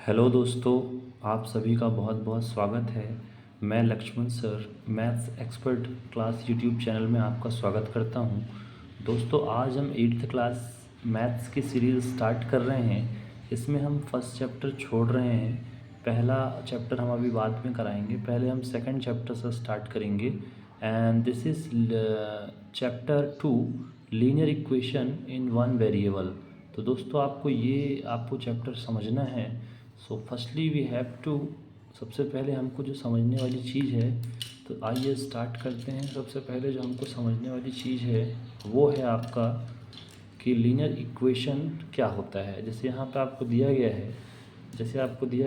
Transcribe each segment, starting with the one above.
Hello दोस्तों, आप सभी का बहुत बहुत स्वागत है। मैं Laxman sir maths expert class YouTube channel में आपका स्वागत करता हूं। दोस्तों, आज हम 8th क्लास मैथ्स की सीरीज़ स्टार्ट कर रहे हैं। इसमें हम फर्स्ट चैप्टर छोड़ रहे हैं। पहला चैप्टर हम अभी बाद में कराएंगे, पहले हम सेकंड चैप्टर से स्टार्ट करेंगे। And this is chapter 2, linear equation in one variable. तो दोस्तों, आपको चैप्टर समझना है। So firstly we have to, सबसे पहले हमको जो समझने वाली चीज़ है, तो आइए स्टार्ट करते हैं। सबसे पहले जो हमको समझने वाली चीज़ है वो है आपका कि लीनियर इक्वेशन क्या होता है। जैसे यहाँ पे आपको दिया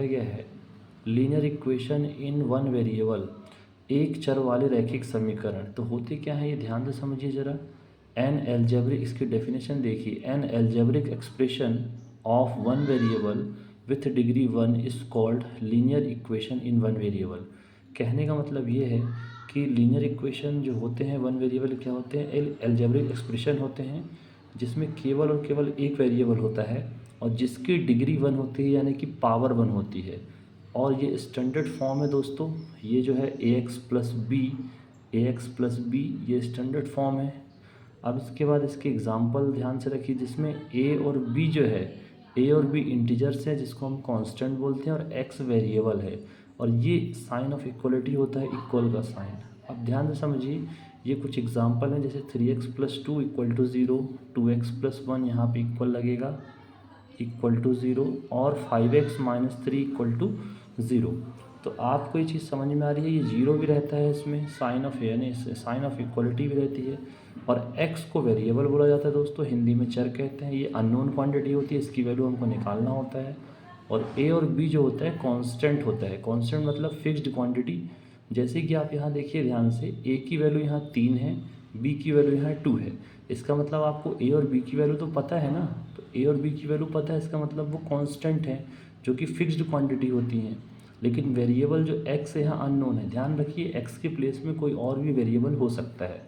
गया है, linear equation in one variable, एक चर वाले रैखिक समीकरण। तो होते क्या है ये ध्यान से समझिए ज़रा। एन एल्जेब्रिक, इसकी डेफिनेशन देखिए, an algebraic expression of one variable with degree 1 is called linear equation in one variable. कहने का मतलब ये है कि लीनियर इक्वेशन जो होते हैं वन वेरिएबल क्या होते हैं, एल्जेब्रिक एक्सप्रेशन होते हैं जिसमें केवल और केवल एक वेरिएबल होता है और जिसकी डिग्री 1 होती है, यानी कि पावर 1 होती है। और ये स्टैंडर्ड फॉर्म है दोस्तों। ये जो है ए एक्स प्लस बी, ये स्टैंडर्ड फॉर्म है। अब इसके बाद इसके एग्जांपल ध्यान से रखिए, जिसमें ए और बी जो है, ए और बी इंटीजर्स हैं जिसको हम कांस्टेंट बोलते हैं, और एक्स वेरिएबल है। और ये साइन ऑफ इक्वलिटी होता है, इक्वल का साइन। अब ध्यान से समझिए, ये कुछ एग्जांपल हैं, जैसे 3x+2 = 0, 2x+1 यहाँ पे इक्वल लगेगा, इक्वल टू ज़ीरो, और 5x-3 = 0। तो आपको ये चीज़ समझ में आ रही है, ये जीरो भी रहता है इसमें, साइन ऑफ यानी साइन ऑफ इक्वलिटी भी रहती है। और x को वेरिएबल बोला जाता है दोस्तों, हिंदी में चर कहते हैं। ये अननोन क्वांटिटी होती है, इसकी वैल्यू हमको निकालना होता है। और a और b जो होता है कांस्टेंट होता है। कांस्टेंट मतलब फिक्स्ड क्वांटिटी। जैसे कि आप यहाँ देखिए ध्यान से, a की वैल्यू यहाँ 3 है, b की वैल्यू यहाँ 2 है। इसका मतलब आपको a और b की वैल्यू तो पता है ना। तो a और b की वैल्यू पता है, इसका मतलब वो कांस्टेंट है जो कि फिक्स्ड क्वांटिटी होती हैं। लेकिन वेरिएबल जो x है यहाँ अननोन है। ध्यान रखिए, x के प्लेस में कोई और भी वेरिएबल हो सकता है।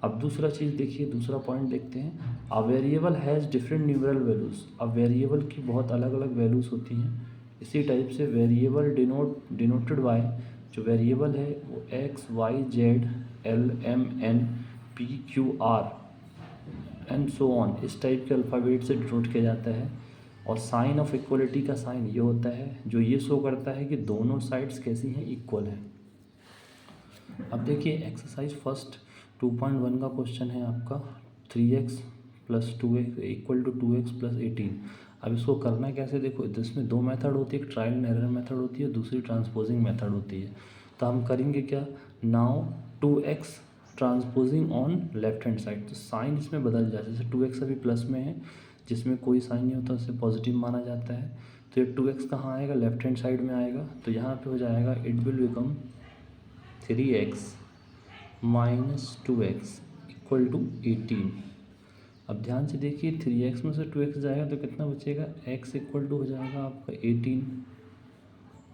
अब दूसरा चीज़ देखिए, दूसरा पॉइंट देखते हैं। A variable has different numeral values. अब वेरिएबल की बहुत अलग अलग वैल्यूज़ होती हैं। इसी टाइप से वेरिएबल डिनोटेड बाय, जो वेरिएबल है वो X Y Z L M N P Q R and so on, इस टाइप के अल्फ़ाबेट से डिनोट किया जाता है। और साइन ऑफ इक्वलिटी का साइन ये होता है जो ये शो करता है कि दोनों साइड्स कैसी हैं, इक्वल हैं। अब देखिए एक्सरसाइज फर्स्ट 2.1 का क्वेश्चन है आपका, 3x+2x = 2x+18। अब इसको करना कैसे, देखो इसमें दो मेथड होती है, एक ट्रायल एंड एरर मेथड होती है, दूसरी ट्रांसपोजिंग मेथड होती है। तो हम करेंगे क्या, now 2x transposing on left hand side, तो साइन इसमें बदल जाता है। जैसे 2x अभी प्लस में है, जिसमें कोई साइन नहीं होता उसे पॉजिटिव माना जाता है। तो ये 2x कहाँ आएगा, लेफ्ट हैंड साइड में आएगा। तो यहाँ पे हो जाएगा, it will become 3x - 2x = 18। अब ध्यान से देखिए, 3x में से 2x जाएगा तो कितना बचेगा, x = हो जाएगा आपका 18।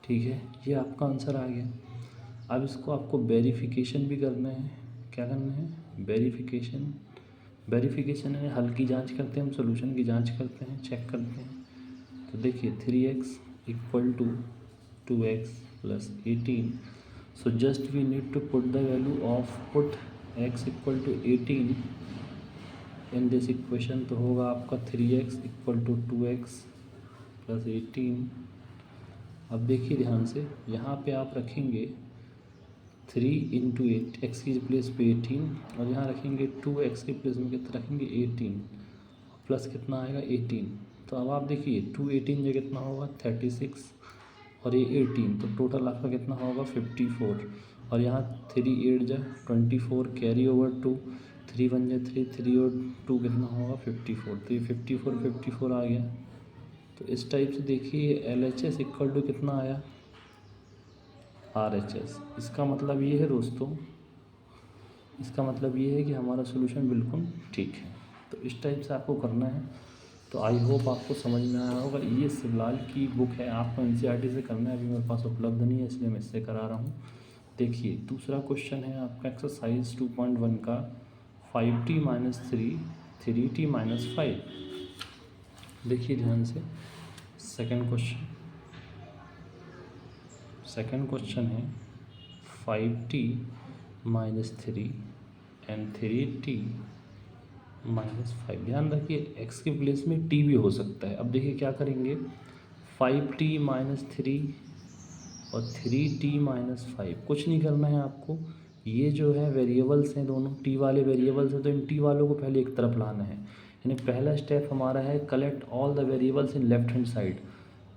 ठीक है, ये आपका आंसर आ गया। अब इसको आपको वेरिफिकेशन भी करना है। क्या करना है, वेरिफिकेशन। वेरिफिकेशन है हल की जांच करते हैं, हम सॉल्यूशन की जांच करते हैं, चेक करते हैं। तो देखिए 3x = 2x+18। So just we need to put the value of x = 18 in this equation। तो होगा आपका 3x = 2x+18। अब देखिए ध्यान से, यहाँ पे आप रखेंगे 3 × 8, x की प्लेस पे 18, और यहाँ रखेंगे 2x के प्लेस में कितना रखेंगे, 18, प्लस कितना आएगा 18। तो अब आप देखिए 2 18 जो कितना होगा 36, और ये 18, तो टोटल आपका कितना होगा 54। और यहाँ 3 8 जा 24, कैरी ओवर 2, 3 1 जा 3, 3 और 2 कितना होगा 54। तो ये 54 आ गया। तो इस टाइप से देखिए LHS = कितना आया, RHS। इसका मतलब ये है दोस्तों, इसका मतलब ये है कि हमारा सोल्यूशन बिल्कुल ठीक है। तो इस टाइप से आपको करना है। तो आई होप आपको समझ में आया होगा। ये शिवलाल की बुक है, आपको NCERT से करना है, अभी मेरे पास उपलब्ध नहीं है इसलिए मैं इससे करा रहा हूँ। देखिए दूसरा क्वेश्चन है आपका एक्सरसाइज 2.1 का, 5t - 3 3t - 5। देखिए ध्यान से, सेकंड क्वेश्चन, सेकंड क्वेश्चन है 5t minus 3 and 3t minus 5। ध्यान रखिए x के प्लेस में t भी हो सकता है। अब देखिए क्या करेंगे, 5t माइनस 3 और 3t माइनस 5। कुछ नहीं करना है आपको, ये जो है वेरिएबल्स हैं दोनों, t वाले वेरिएबल्स हैं, तो इन t वालों को पहले एक तरफ लाना है। यानी पहला स्टेप हमारा है collect all the variables in left hand side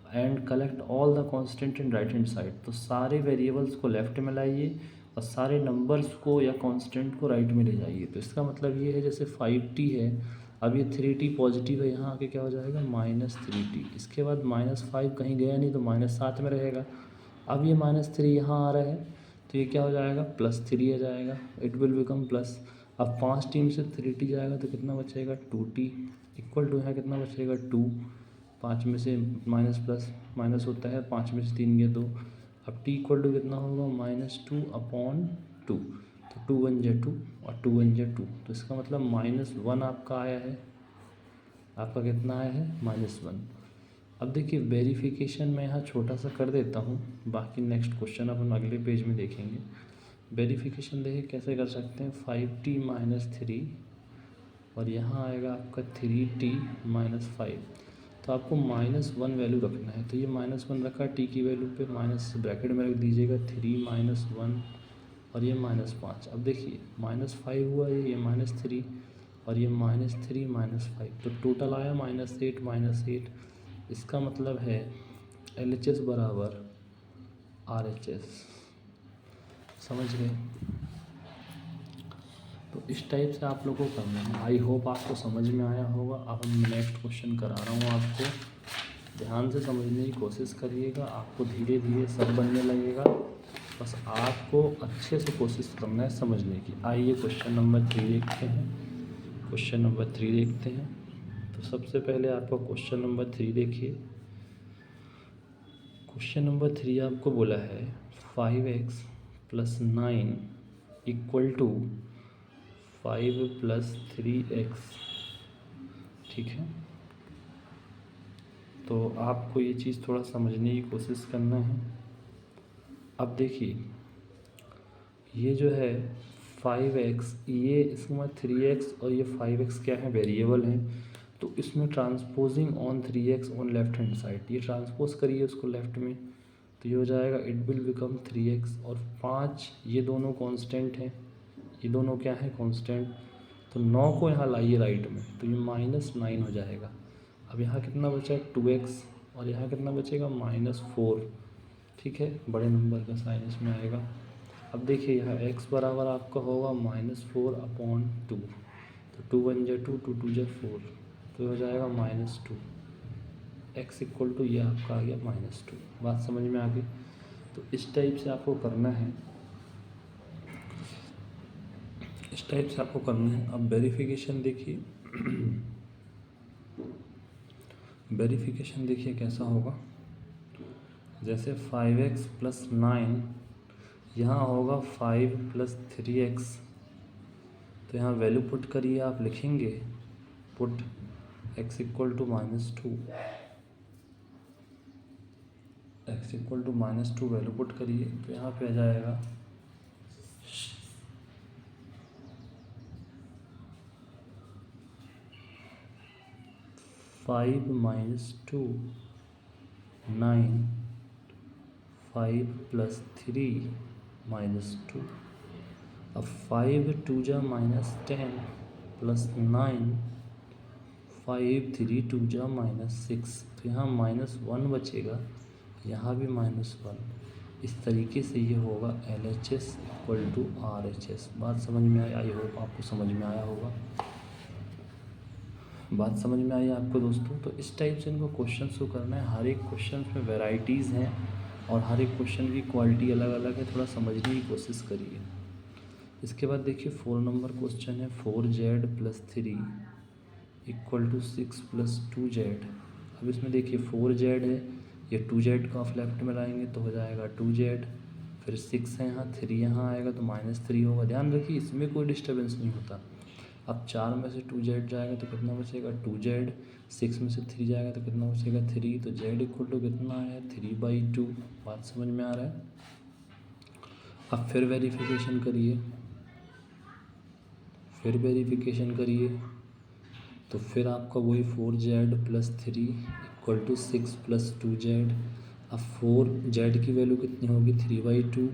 and collect all the constant in right hand side. तो सारे वेरिएबल्स को लेफ्ट में लाइए और सारे नंबर्स को या कांस्टेंट को राइट में ले जाइए। तो इसका मतलब ये है जैसे 5t है, अब ये 3t पॉजिटिव है, यहाँ आके क्या हो जाएगा -3t। इसके बाद -5 कहीं गया नहीं तो -7 में रहेगा। अब ये -3 यहाँ आ रहा है तो ये क्या हो जाएगा +3 आ जाएगा, इट विल बिकम प्लस। अब 5t में से 3t जाएगा तो कितना बचेगा 2t इक्वल टू, यहाँ कितना बचेगा 2। 5 में से माइनस प्लस माइनस होता है, 5 में से 3 गया 2। अब t इक्वल टू कितना होगा -2/2। तो 2 1 जा 2 और 2 1 जा 2, तो इसका मतलब -1 आपका आया है। आपका कितना आया है -1। अब देखिए वेरिफिकेशन मैं यहाँ छोटा सा कर देता हूँ, बाकी नेक्स्ट क्वेश्चन अपन अगले पेज में देखेंगे। वेरिफिकेशन देखिए कैसे कर सकते हैं, 5t माइनस 3 और यहाँ आएगा आपका 3t माइनस 5। तो आपको -1 वैल्यू रखना है, तो ये -1 रखा t की वैल्यू पे, माइनस ब्रैकेट में रख दीजिएगा 3 - 1 और ये -5। अब देखिए -5 हुआ, ये -3 और ये -3 -5, तो टोटल आया -8। इसका मतलब है LHS बराबर RHS। समझ गए? तो इस टाइप से आप लोगों को करना है। आई होप आपको समझ में आया होगा। अब हम नेक्स्ट क्वेश्चन करा रहा हूँ आपको, ध्यान से समझने की कोशिश करिएगा, आपको धीरे धीरे सब बनने लगेगा। बस आपको अच्छे से कोशिश करना है समझने की। आइए क्वेश्चन नंबर 3 देखते हैं। क्वेश्चन नंबर 3 देखते हैं। तो सबसे पहले आपका क्वेश्चन नंबर 3 देखिए। क्वेश्चन नंबर 3 आपको बोला है 5x + 9 इक्वल टू 5 + 3x। ठीक है, तो आपको ये चीज़ थोड़ा समझने की कोशिश करना है। अब देखिए ये जो है 5x, ये इसमें 3x और ये 5x क्या है, वेरिएबल हैं। तो इसमें transposing on 3x on left hand side, ये ट्रांसपोज करिए उसको लेफ्ट में, तो ये हो जाएगा इट विल बिकम 3x। और 5 ये दोनों कांस्टेंट हैं, ये दोनों क्या है कांस्टेंट, तो 9 को यहाँ लाइए राइट में, तो ये -9 हो जाएगा। अब यहाँ कितना बचा 2x और यहाँ कितना बचेगा -4। ठीक है, बड़े नंबर का साइन इसमें आएगा। अब देखिए यहाँ x बराबर आपका होगा -4/2, तो 2 1 जा 2, 2 2 जा 4, तो हो जाएगा -2। x इक्वल टू ये आपका आ गया -2। बात समझ में आ गई? तो इस टाइप से आपको करना है, इस टाइप से आपको करना है। अब वेरिफिकेशन देखिए, वेरिफिकेशन देखिए कैसा होगा। जैसे 5x + 9, यहाँ होगा 5 + 3x, तो यहाँ वैल्यू पुट करिए, आप लिखेंगे put x equal to -2, x equal to -2 value put करिए, तो यहाँ पे आ जाएगा 5 - 2 9, 5 + 3 -2। अब 5 2 जा -10 + 9, 5 3 2 जा -6, तो यहाँ -1 बचेगा, यहाँ भी -1। इस तरीके से ये होगा LHS इक्वल टू RHS। बात समझ में आई? आई होप आपको समझ में आया होगा। बात समझ में आई आपको दोस्तों? तो इस टाइप से इनको क्वेश्चन को करना है। हर एक क्वेश्चन में वैरायटीज़ हैं और हर एक क्वेश्चन की क्वालिटी अलग अलग है, थोड़ा समझने की कोशिश करिए। इसके बाद देखिए 4 नंबर क्वेश्चन है 4z + 3 इक्वल टू 6 + 2z। अब इसमें देखिए 4z है, ये 2z को आप लेफ्ट में लाएंगे तो हो जाएगा 2z, फिर 6 है यहाँ, 3 यहाँ आएगा तो -3 होगा। ध्यान रखिए इसमें कोई डिस्टर्बेंस नहीं होता, अब 4 में से 2z जाएगा तो कितना बचेगा 2z, 6 में से 3 जाएगा तो कितना बचेगा 3, तो z इक्वल टू कितना है 3/2। बात समझ में आ रहा है। अब फिर वेरिफिकेशन करिए, तो फिर आपका वही 4z plus 3 equal to 6 plus 2z। अब 4z की वैल्यू कितनी होगी 3/2,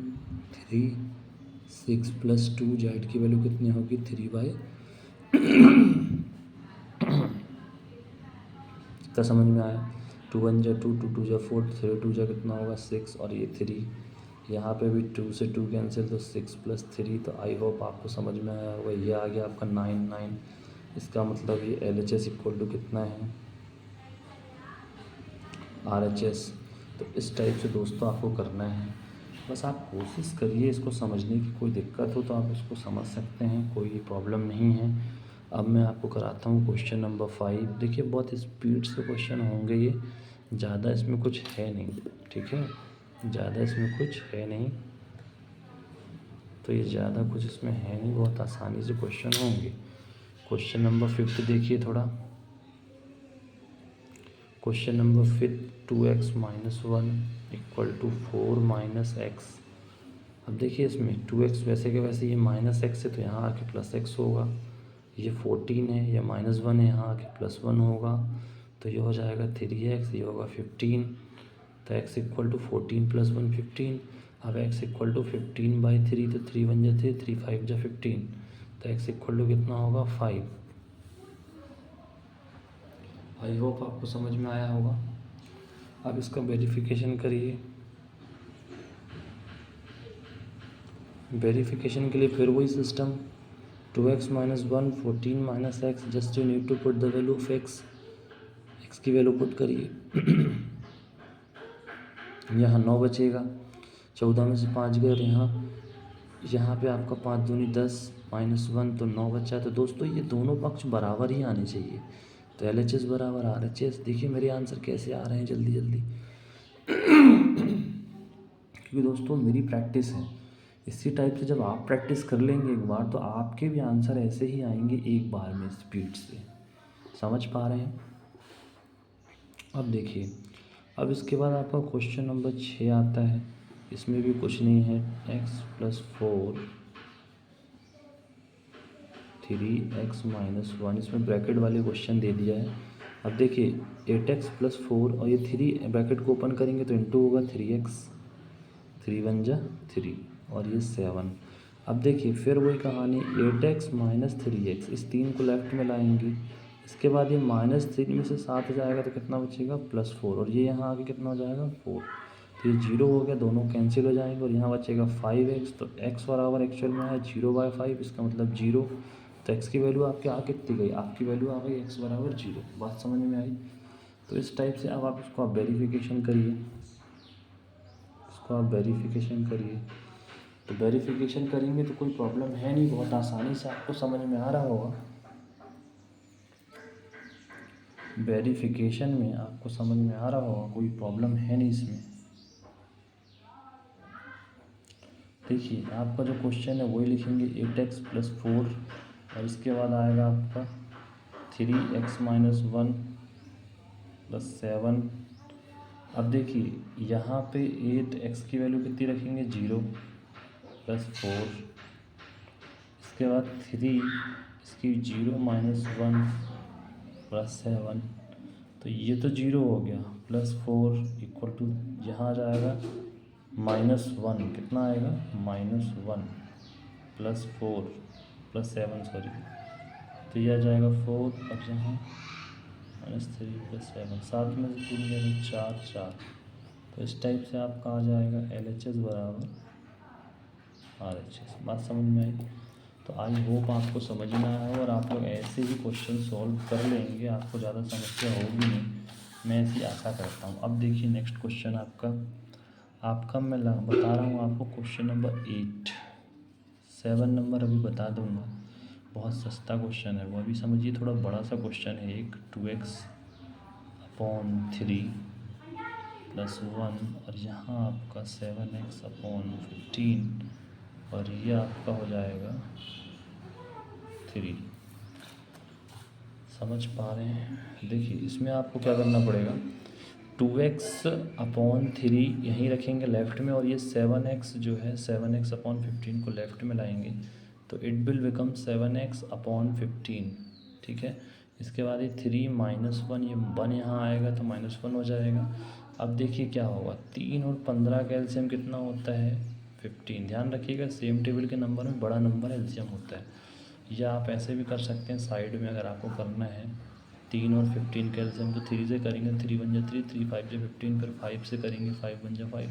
3 6 प्लस 2z की वैल्यू कितनी होगी 3/, तो समझ में आया। 2 1 जा 2, 2 2 जा 4, 3 2 जा कितना होगा 6 और ये 3, यहाँ पे भी 2 से 2 कैंसिल तो 6 प्लस 3। तो आई होप आपको समझ में आया होगा। ये आ गया आपका 9 9। इसका मतलब ये LHS इक्वल टू कितना है RHS। तो इस टाइप से दोस्तों आपको करना है। बस आप कोशिश करिए इसको समझने की। कोई दिक्कत हो तो आप इसको समझ सकते हैं, कोई प्रॉब्लम नहीं है। अब मैं आपको कराता हूँ क्वेश्चन नंबर 5। देखिए बहुत स्पीड से क्वेश्चन होंगे ये, ज़्यादा इसमें कुछ है नहीं, ठीक है, ज़्यादा इसमें कुछ है नहीं। तो ये ज़्यादा कुछ इसमें है नहीं, बहुत आसानी से क्वेश्चन होंगे। क्वेश्चन नंबर 5 देखिए थोड़ा। Question number 5, 2x - 1 equal to 4 - x। अब देखिए इसमें 2x वैसे के वैसे ये -x है तो यहाँ आके +x होगा। ये 14 है, ये -1 है, यहाँ आके +1 होगा। तो ये हो जाएगा 3x, ये होगा 15। तो x इक्वल टू 14 + 1 15। अब x इक्वल टू 15/3, तो 3 1 जा 3, 3 5 जा 15। तो x इक्वल टू कितना होगा 5। आई होप आपको समझ में आया होगा। अब इसका वेरिफिकेशन करिए। वेरिफिकेशन के लिए फिर वही system, 2x - 1 14 - x, just you need to put the value of x की वैल्यू पुट करिए। यहाँ 9 बचेगा, 14 में से 5 गए और यहाँ पे आपका 5 दूनी 10 -1 तो 9 बचा। तो दोस्तों ये दोनों पक्ष बराबर ही आने चाहिए। तो LHS बराबर RHS। देखिए मेरे आंसर कैसे आ रहे हैं जल्दी जल्दी, क्योंकि दोस्तों मेरी प्रैक्टिस है। इसी टाइप से जब आप प्रैक्टिस कर लेंगे एक बार तो आपके भी आंसर ऐसे ही आएंगे एक बार में स्पीड से। समझ पा रहे हैं। अब देखिए, अब इसके बाद आपका क्वेश्चन नंबर 6 आता है। इसमें भी कुछ नहीं है, x + 4 3x - 1, इसमें ब्रैकेट वाले क्वेश्चन दे दिया है। अब देखिए 8x + 4 और ये 3 ब्रैकेट को ओपन करेंगे तो इंटू होगा 3x, 3 1 जा 3 और ये 7। अब देखिए फिर वही कहानी, 8x - 3x, इस 3 को लेफ्ट में लाएंगे। इसके बाद ये -3 में से 7 जाएगा तो कितना बचेगा +4 और ये यहाँ आके कितना हो जाएगा 4। तो ये 0 हो गया, दोनों कैंसिल हो जाएंगे और यहाँ बचेगा 5x। तो x बराबर एक्चुअल में है 0/5, इसका मतलब 0। तो x की वैल्यू आपके आ कितनी गई, आपकी वैल्यू आ गई x बराबर 0। बात समझ में आई। तो इस टाइप से अब आप इसको आप वेरिफिकेशन करिए, तो वेरिफिकेशन करेंगे तो कोई प्रॉब्लम है नहीं, बहुत आसानी से आपको समझ में आ रहा होगा। वेरिफिकेशन में आपको समझ में आ रहा होगा, कोई प्रॉब्लम है नहीं इसमें। देखिए आपका जो क्वेश्चन है वही लिखेंगे, 8x + 4 और इसके बाद आएगा आपका 3x - 1 + 7। अब देखिए यहाँ पे 8x की वैल्यू कितनी रखेंगे 0 + 4, इसके बाद 3 इसकी 0 - 1 + 7। तो ये तो 0 हो गया, +4 इक्वल टू यहाँ आ जाएगा -1, कितना आएगा -1 + 4 + 7 सॉरी। तो ये आ जाएगा 4 और यहाँ -3 + 7, 7 में से 3 गए 4 4। तो इस टाइप से आपका आ जाएगा LHS बराबर RHS। बात समझ में आई। तो आई होप आपको समझ में आया हो और आप लोग ऐसे ही क्वेश्चन सॉल्व कर लेंगे, आपको ज़्यादा समस्या होगी नहीं, मैं ऐसी आशा करता हूँ। अब देखिए नेक्स्ट क्वेश्चन आपका मैं बता रहा हूँ आपको क्वेश्चन नंबर 8, 7 नंबर अभी बता दूँगा। बहुत सस्ता क्वेश्चन है वो, अभी समझिए थोड़ा बड़ा सा क्वेश्चन है। एक 2x / 3 + 1 और यहाँ आपका 7x / 15 और ये आपका हो जाएगा 3। समझ पा रहे हैं? देखिए इसमें आपको क्या करना पड़ेगा, 2x/3 यहीं रखेंगे लेफ़्ट में, और ये 7x जो है 7x/15 को लेफ़्ट में लाएंगे, तो इट विल बिकम 7x/15। ठीक है, इसके बाद ये 3 -1, ये 1 यहाँ आएगा तो -1 हो जाएगा। अब देखिए क्या होगा, 3 और 15 का एलसीएम कितना होता है, 15। ध्यान रखिएगा सेम टेबल के नंबर में बड़ा नंबर एलसीएम होता है। या आप ऐसे भी कर सकते हैं साइड में, अगर आपको करना है 3 और 15 का एलसीएम, तो 3 से करेंगे 3 1 जा 3, 3 5 जा 15, फिर 5 से करेंगे 5 1 जा 5,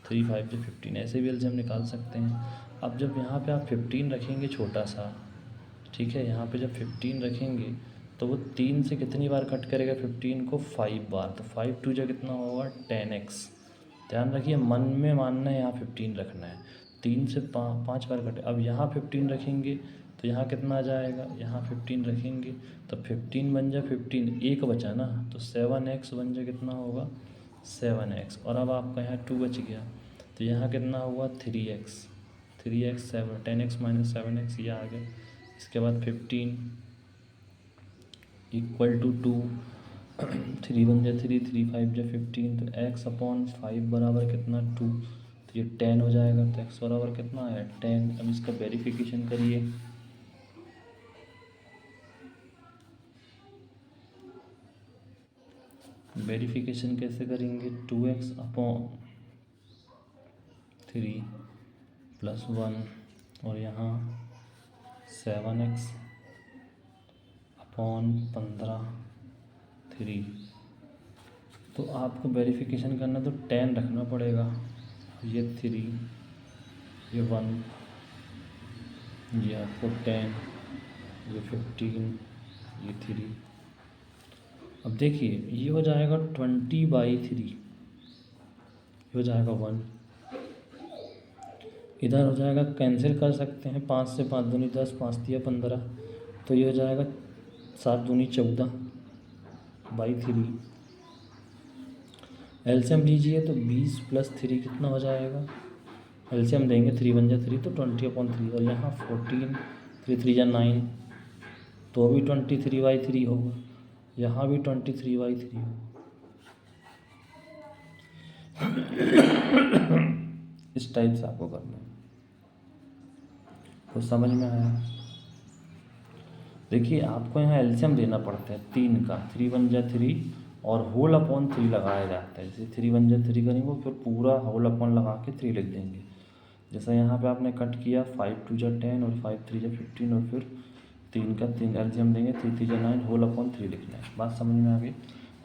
3 5 जा 15, ऐसे भी एलसीएम निकाल सकते हैं। अब जब यहाँ पे आप 15 रखेंगे छोटा सा, ठीक है, यहाँ पे जब 15 रखेंगे तो वो 3 से कितनी बार कट करेगा 15 को, 5 बार, तो 5 2 जा कितना होगा 10x। ध्यान रखिए मन में मानना है, यहाँ 15 रखना है, 3 से 5 बार कटे। अब यहाँ 15 रखेंगे तो यहाँ कितना आ जाएगा, यहाँ 15 रखेंगे तो 15 बन जा 15, एक बचा ना, तो 7x बन जा कितना होगा 7x। और अब आपका यहाँ 2 बच गया, तो यहाँ कितना हुआ 3x, 3x 7, 10x - 7x ये आ गया। इसके बाद 15 = 2, 3 1 जा 3, 3 5 जा 15, तो x/5 बराबर कितना 2, तो ये 10 हो जाएगा। तो x बराबर कितना आया 10। अब इसका वेरिफिकेशन करिए, वेरिफिकेशन कैसे करेंगे, 2x/3 + 1 और यहाँ 7x/15 3, तो आपको वेरिफिकेशन करना तो 10 रखना पड़ेगा। ये 3, ये 1, ये आपको 10, ये 15, ये 3। अब देखिए ये हो जाएगा 20/3, ये हो जाएगा 1, इधर हो जाएगा, कैंसिल कर सकते हैं, 5 से 5 दूनी 10, 5 तिया 15, तो ये हो जाएगा 7 दूनी 14/3। एलसीएम लीजिए तो 20 + 3 कितना हो जाएगा, एलसीएम देंगे 3 1 जा 3, तो 20/3, और यहाँ 14, 3 3 जा 9, तो भी 23/3 होगा, यहाँ भी 23/3 होगा। इस टाइप से आपको करना है, तो समझ में आया? देखिए आपको यहाँ एलसीएम देना पड़ता है 3 का, 3 1 जा 3 और होल/3 लगाया जाता है। जैसे 3 1 जा 3 करेंगे फिर पूरा होल/ लगा के 3 लिख देंगे। जैसा यहाँ पे आपने कट किया 5 2 जा 10 और 5 3 जा 15, और फिर 3 का 3 एलसीएम देंगे, 3 3 जा 9, होल/3 लिखना है। बात समझ में आ गई?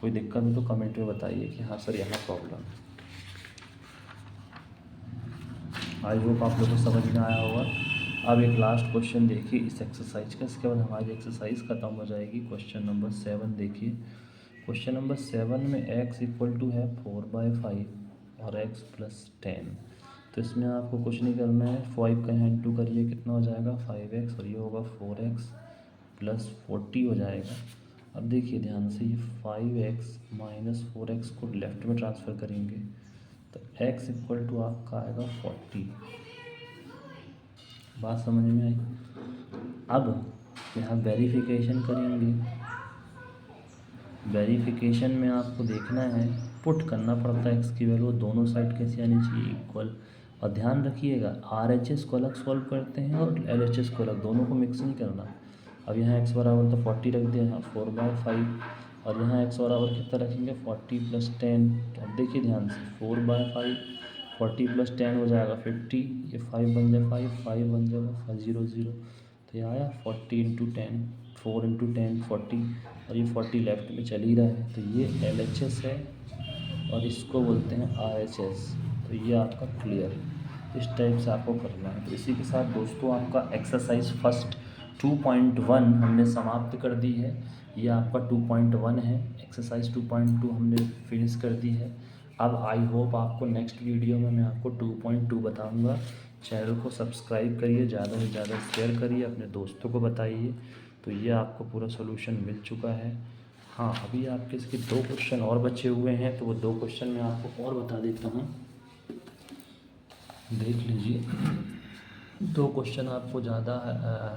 कोई दिक्कत हो तो कमेंट में बताइए कि हाँ सर यहाँ प्रॉब्लम है। आई होप आप लोगों को समझ में आया होगा। अब एक लास्ट क्वेश्चन देखिए इस एक्सरसाइज का, इसके बाद हमारी एक्सरसाइज खत्म हो जाएगी। क्वेश्चन नंबर 7 देखिए। क्वेश्चन नंबर 7 में x = है 4/5 और x + 10। तो इसमें आपको कुछ नहीं करना है, 5 का यहाँ इंटू करिए, कितना हो जाएगा 5x, और ये होगा 4x + 40 हो जाएगा। अब देखिए ध्यान से, ये 5x - 4x को लेफ़्ट में ट्रांसफ़र करेंगे, तो x = आपका आएगा 40। बात समझ में आई? अब यहाँ वेरिफिकेशन करेंगे, वेरिफिकेशन में आपको देखना है, पुट करना पड़ता है x की वैल्यू, दोनों साइड कैसे आनी चाहिए इक्वल। और ध्यान रखिएगा RHS को अलग सॉल्व करते हैं और LHS को अलग, दोनों को मिक्स नहीं करना। अब यहाँ x बराबर तो 40 रख दिया, यहाँ 4/5, और यहाँ x बराबर कितना रखेंगे 40 + 10। तो अब देखिए ध्यान से, 4/5, 40 + 10 हो जाएगा 50, ये 5 बन जाए 5, 5 बन जाएगा 0 0, तो ये आया 40 × 10, 4 × 10 40, और ये 40 लेफ्ट में चल ही रहा है, तो ये LHS है और इसको बोलते हैं RHS। तो ये आपका क्लियर है, इस टाइप से आपको करना है। तो इसी के साथ दोस्तों आपका एक्सरसाइज फर्स्ट 2.1 हमने समाप्त कर दी है। ये आपका 2.1 है, एक्सरसाइज 2.2 हमने फिनिश कर दी है। अब आई होप आपको नेक्स्ट वीडियो में मैं आपको 2.2 बताऊंगा। चैनल को सब्सक्राइब करिए, ज़्यादा से ज़्यादा शेयर करिए, अपने दोस्तों को बताइए। तो ये आपको पूरा सॉल्यूशन मिल चुका है। हाँ, अभी आपके इसके 2 क्वेश्चन और बचे हुए हैं, तो वो 2 क्वेश्चन मैं आपको और बता देता हूँ, देख लीजिए। 2 क्वेश्चन आपको ज़्यादा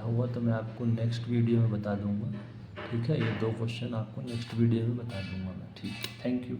हुआ तो मैं आपको नेक्स्ट वीडियो में बता दूँगा। ठीक है, ये 2 क्वेश्चन आपको नेक्स्ट वीडियो में बता दूंगा मैं। ठीक है, थैंक यू।